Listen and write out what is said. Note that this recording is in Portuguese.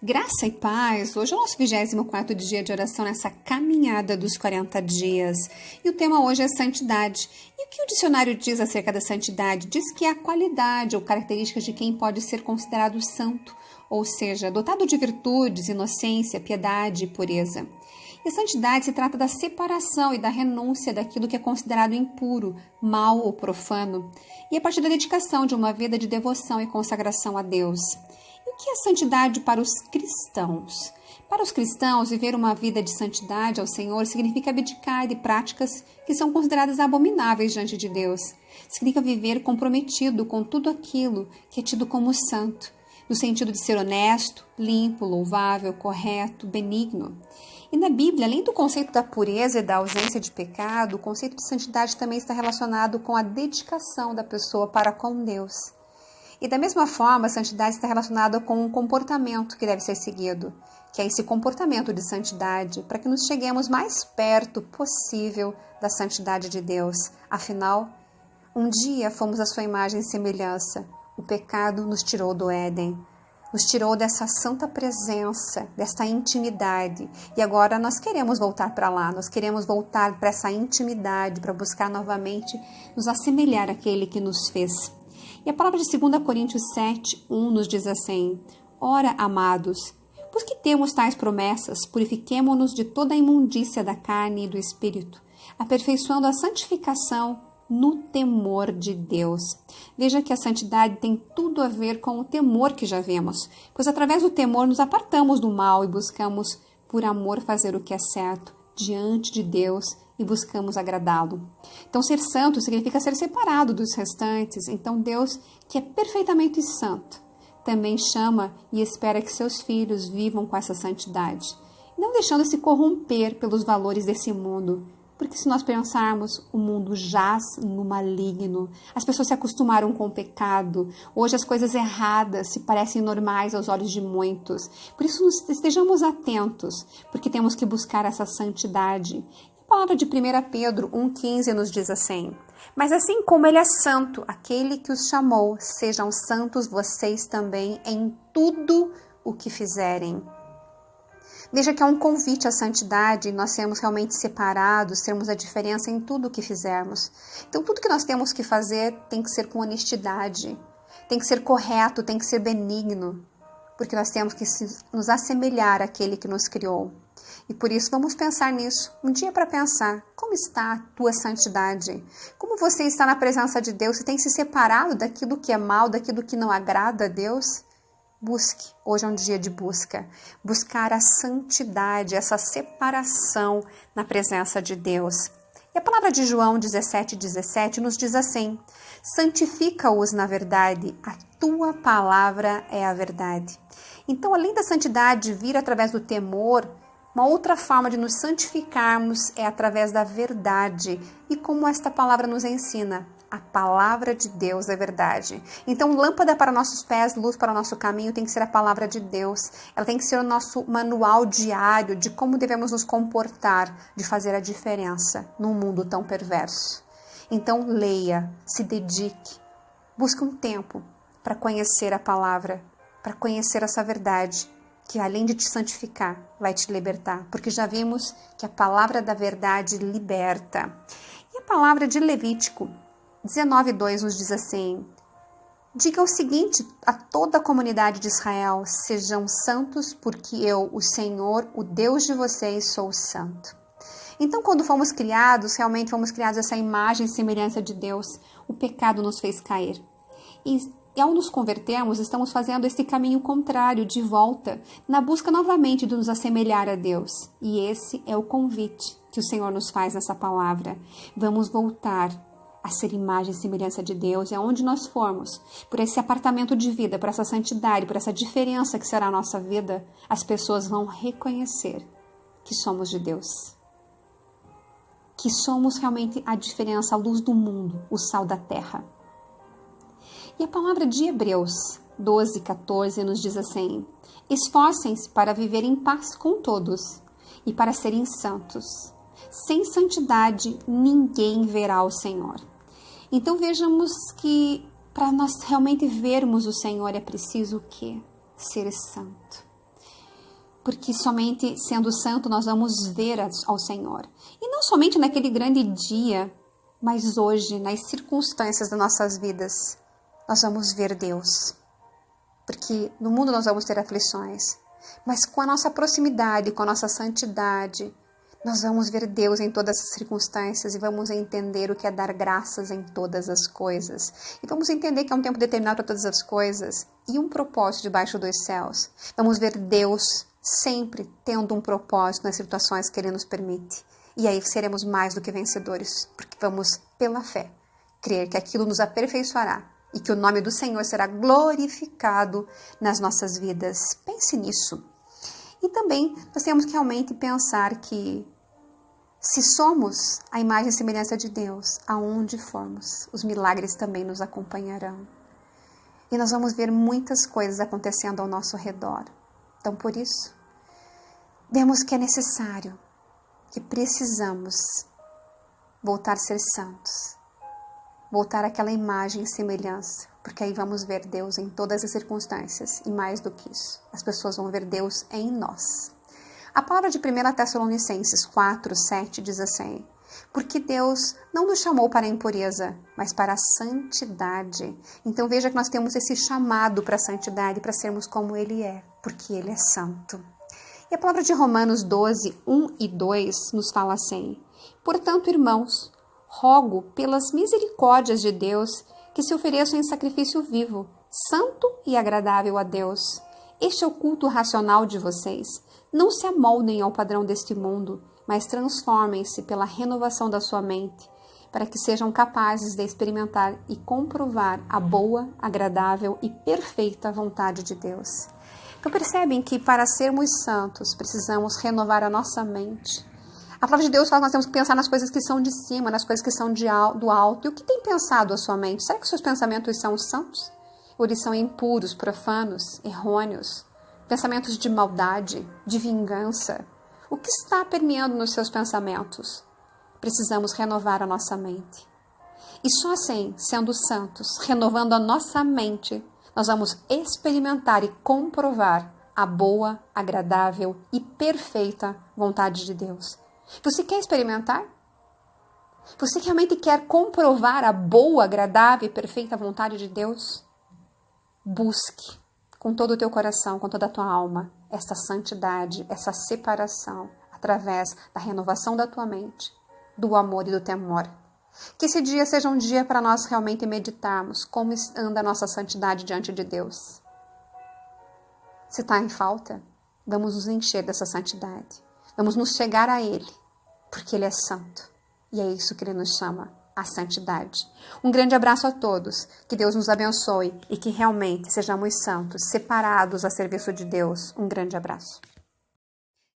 Graça e paz, hoje é o nosso 24º dia de oração nessa caminhada dos 40 dias. E o tema hoje é santidade. E o que o dicionário diz acerca da santidade? Diz que é a qualidade ou características de quem pode ser considerado santo, ou seja, dotado de virtudes, inocência, piedade e pureza. E a santidade se trata da separação e da renúncia daquilo que é considerado impuro, mau ou profano, e a partir da dedicação de uma vida de devoção e consagração a Deus. E o que é santidade para os cristãos? Para os cristãos, viver uma vida de santidade ao Senhor significa abdicar de práticas que são consideradas abomináveis diante de Deus. Significa viver comprometido com tudo aquilo que é tido como santo, no sentido de ser honesto, limpo, louvável, correto, benigno. E na Bíblia, além do conceito da pureza e da ausência de pecado, o conceito de santidade também está relacionado com a dedicação da pessoa para com Deus. E da mesma forma, a santidade está relacionada com um comportamento que deve ser seguido, que é esse comportamento de santidade, para que nos cheguemos mais perto possível da santidade de Deus. Afinal, um dia fomos a sua imagem e semelhança. O pecado nos tirou do Éden, nos tirou dessa santa presença, dessa intimidade. E agora nós queremos voltar para lá, nós queremos voltar para essa intimidade, para buscar novamente nos assemelhar àquele que nos fez. E a palavra de 2 Coríntios 7:1 nos diz assim: Ora, amados, pois que temos tais promessas, purifiquemo-nos de toda a imundícia da carne e do espírito, aperfeiçoando a santificação no temor de Deus. Veja que a santidade tem tudo a ver com o temor que já vemos, pois através do temor nos apartamos do mal e buscamos, por amor, fazer o que é certo diante de Deus e buscamos agradá-lo. Então, ser santo significa ser separado dos restantes. Então, Deus, que é perfeitamente santo, também chama e espera que seus filhos vivam com essa santidade, não deixando-se corromper pelos valores desse mundo. Porque se nós pensarmos, o mundo jaz no maligno, as pessoas se acostumaram com o pecado, hoje as coisas erradas se parecem normais aos olhos de muitos. Por isso estejamos atentos, porque temos que buscar essa santidade. A palavra de 1 Pedro 1,15 nos diz assim: Mas assim como ele é santo, aquele que os chamou, sejam santos vocês também em tudo o que fizerem. Veja que é um convite à santidade, nós sermos realmente separados, termos a diferença em tudo o que fizermos. Então, tudo que nós temos que fazer tem que ser com honestidade, tem que ser correto, tem que ser benigno, porque nós temos que nos assemelhar àquele que nos criou. E por isso, vamos pensar nisso. Um dia para pensar, como está a tua santidade? Como você está na presença de Deus? Você tem se separado daquilo que é mal, daquilo que não agrada a Deus? Busque, hoje é um dia de busca, buscar a santidade, essa separação na presença de Deus. E a palavra de João 17:17 nos diz assim: santifica-os na verdade, a tua palavra é a verdade. Então, além da santidade vir através do temor, uma outra forma de nos santificarmos é através da verdade. E como esta palavra nos ensina? A palavra de Deus é verdade. Então, lâmpada para nossos pés, luz para o nosso caminho tem que ser a palavra de Deus. Ela tem que ser o nosso manual diário de como devemos nos comportar, de fazer a diferença num mundo tão perverso. Então, leia, se dedique, busque um tempo para conhecer a palavra, para conhecer essa verdade, que além de te santificar, vai te libertar, porque já vimos que a palavra da verdade liberta. E a palavra de Levítico 19:2 nos diz assim: diga o seguinte a toda a comunidade de Israel: sejam santos, porque eu, o Senhor, o Deus de vocês, sou santo. Então, quando fomos criados, realmente fomos criados essa imagem e semelhança de Deus, o pecado nos fez cair. E ao nos convertermos, estamos fazendo esse caminho contrário, de volta, na busca novamente de nos assemelhar a Deus. E esse é o convite que o Senhor nos faz nessa palavra. Vamos voltar a ser imagem e semelhança de Deus, e aonde nós formos, por esse apartamento de vida, por essa santidade, por essa diferença que será a nossa vida, as pessoas vão reconhecer que somos de Deus, que somos realmente a diferença, a luz do mundo, o sal da terra. E a palavra de Hebreus 12:14 nos diz assim: esforcem-se para viver em paz com todos e para serem santos. Sem santidade, ninguém verá o Senhor. Então vejamos que para nós realmente vermos o Senhor é preciso o quê? Ser santo. porque somente sendo santo nós vamos ver ao Senhor. E não somente naquele grande dia, mas hoje, nas circunstâncias das nossas vidas, nós vamos ver Deus. Porque no mundo nós vamos ter aflições, mas com a nossa proximidade, com a nossa santidade, nós vamos ver Deus em todas as circunstâncias e vamos entender o que é dar graças em todas as coisas. E vamos entender que é um tempo determinado para todas as coisas e um propósito debaixo dos céus. Vamos ver Deus sempre tendo um propósito nas situações que Ele nos permite. E aí seremos mais do que vencedores, porque vamos, pela fé, crer que aquilo nos aperfeiçoará e que o nome do Senhor será glorificado nas nossas vidas. Pense nisso. E também nós temos que realmente pensar que se somos a imagem e semelhança de Deus, aonde formos, os milagres também nos acompanharão. E nós vamos ver muitas coisas acontecendo ao nosso redor. Então, por isso, vemos que é necessário, que precisamos voltar a ser santos, voltar àquela imagem e semelhança, porque aí vamos ver Deus em todas as circunstâncias, e mais do que isso, as pessoas vão ver Deus em nós. A palavra de 1 Tessalonicenses 4:7 diz assim: porque Deus não nos chamou para a impureza, mas para a santidade. Então veja que nós temos esse chamado para a santidade, para sermos como Ele é, porque Ele é santo. E a palavra de Romanos 12:1 e 2 nos fala assim: portanto, irmãos, rogo pelas misericórdias de Deus que se ofereçam em sacrifício vivo, santo e agradável a Deus. Este é o culto racional de vocês. Não se amoldem ao padrão deste mundo, mas transformem-se pela renovação da sua mente, para que sejam capazes de experimentar e comprovar a boa, agradável e perfeita vontade de Deus. Então percebem que para sermos santos precisamos renovar a nossa mente. A palavra de Deus fala que nós temos que pensar nas coisas que são de cima, nas coisas que são do alto. E o que tem pensado a sua mente? Será que os seus pensamentos são santos? Ou eles são impuros, profanos, errôneos? Pensamentos de maldade, de vingança? O que está permeando nos seus pensamentos? Precisamos renovar a nossa mente. E só assim, sendo santos, renovando a nossa mente, nós vamos experimentar e comprovar a boa, agradável e perfeita vontade de Deus. Você quer experimentar? Você realmente quer comprovar a boa, agradável e perfeita vontade de Deus? Busque com todo o teu coração, com toda a tua alma, essa santidade, essa separação, através da renovação da tua mente, do amor e do temor. Que esse dia seja um dia para nós realmente meditarmos como anda a nossa santidade diante de Deus. Se está em falta, vamos nos encher dessa santidade. Vamos nos chegar a Ele, porque Ele é santo. E é isso que Ele nos chama, a santidade. Um grande abraço a todos, que Deus nos abençoe e que realmente sejamos santos, separados a serviço de Deus. Um grande abraço.